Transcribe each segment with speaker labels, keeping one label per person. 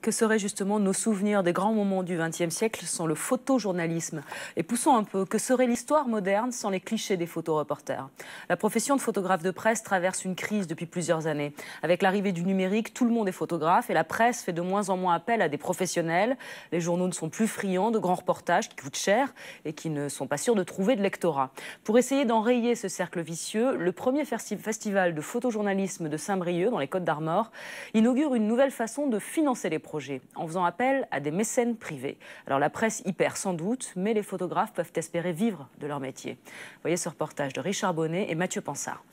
Speaker 1: Que seraient justement nos souvenirs des grands moments du XXe siècle sans le photojournalisme? Et poussons un peu, que serait l'histoire moderne sans les clichés des photoreporters? La profession de photographe de presse traverse une crise depuis plusieurs années. Avec l'arrivée du numérique, tout le monde est photographe et la presse fait de moins en moins appel à des professionnels. Les journaux ne sont plus friands de grands reportages qui coûtent cher et qui ne sont pas sûrs de trouver de lectorat. Pour essayer d'enrayer ce cercle vicieux, le premier festival de photojournalisme de Saint-Brieuc, dans les Côtes-d'Armor, inaugure une nouvelle façon de financer les projets, en faisant appel à des mécènes privés. Alors la presse y perd sans doute, mais les photographes peuvent espérer vivre de leur métier. Voyez ce reportage de Richard Bonnet et Mathieu Pansard.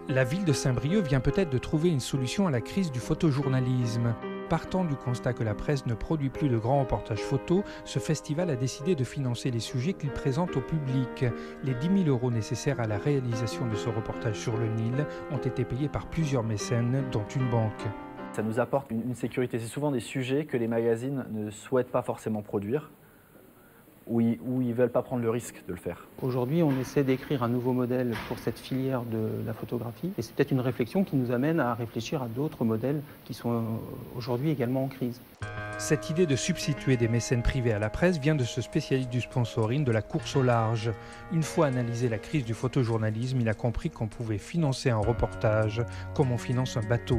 Speaker 2: La ville de Saint-Brieuc vient peut-être de trouver une solution à la crise du photojournalisme. Partant du constat que la presse ne produit plus de grands reportages photos, ce festival a décidé de financer les sujets qu'il présente au public. Les 10 000 € nécessaires à la réalisation de ce reportage sur le Nil ont été payés par plusieurs mécènes, dont une banque.
Speaker 3: Ça nous apporte une sécurité. C'est souvent des sujets que les magazines ne souhaitent pas forcément produire, ou ils ne veulent pas prendre le risque de le faire.
Speaker 4: Aujourd'hui, on essaie d'écrire un nouveau modèle pour cette filière de la photographie. Et c'est peut-être une réflexion qui nous amène à réfléchir à d'autres modèles qui sont aujourd'hui également en crise.
Speaker 2: Cette idée de substituer des mécènes privés à la presse vient de ce spécialiste du sponsoring de la course au large. Une fois analysé la crise du photojournalisme, il a compris qu'on pouvait financer un reportage comme on finance un bateau.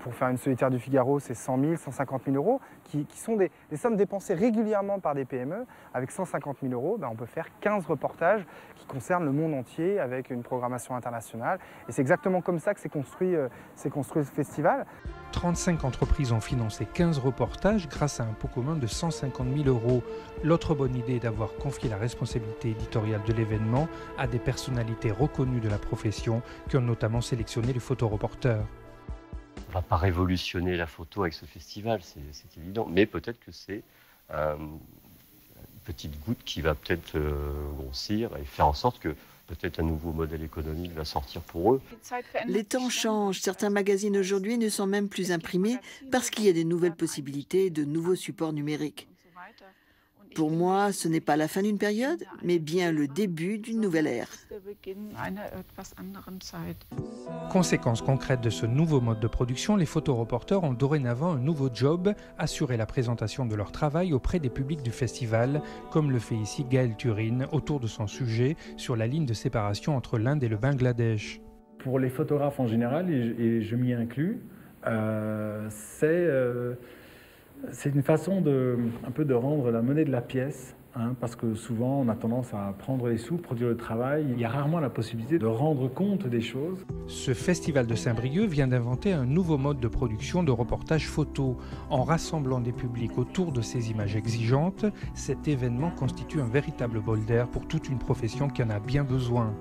Speaker 5: Pour faire une solitaire du Figaro, c'est 100 000, 150 000 € qui sont des sommes dépensées régulièrement par des PME. Avec 150 000 €, on peut faire 15 reportages qui concernent le monde entier avec une programmation internationale. Et c'est exactement comme ça que s'est construit ce festival.
Speaker 2: 35 entreprises ont financé 15 reportages grâce à un pot commun de 150 000 €. L'autre bonne idée est d'avoir confié la responsabilité éditoriale de l'événement à des personnalités reconnues de la profession qui ont notamment sélectionné les photoreporters.
Speaker 6: On ne va pas révolutionner la photo avec ce festival, c'est évident, mais peut-être que c'est une petite goutte qui va peut-être grossir et faire en sorte que peut-être un nouveau modèle économique va sortir pour eux.
Speaker 7: Les temps changent. Certains magazines aujourd'hui ne sont même plus imprimés parce qu'il y a des nouvelles possibilités, de nouveaux supports numériques. Pour moi, ce n'est pas la fin d'une période, mais bien le début d'une nouvelle ère.
Speaker 2: Conséquence concrète de ce nouveau mode de production, les photoreporters ont dorénavant un nouveau job, assurer la présentation de leur travail auprès des publics du festival, comme le fait ici Gaël Turine autour de son sujet sur la ligne de séparation entre l'Inde et le Bangladesh.
Speaker 8: Pour les photographes en général, et je m'y inclus, c'est une façon un peu de rendre la monnaie de la pièce, parce que souvent on a tendance à prendre les sous, produire le travail. Il y a rarement la possibilité de rendre compte des choses.
Speaker 2: Ce festival de Saint-Brieuc vient d'inventer un nouveau mode de production de reportage photo. En rassemblant des publics autour de ces images exigeantes, cet événement constitue un véritable bol d'air pour toute une profession qui en a bien besoin.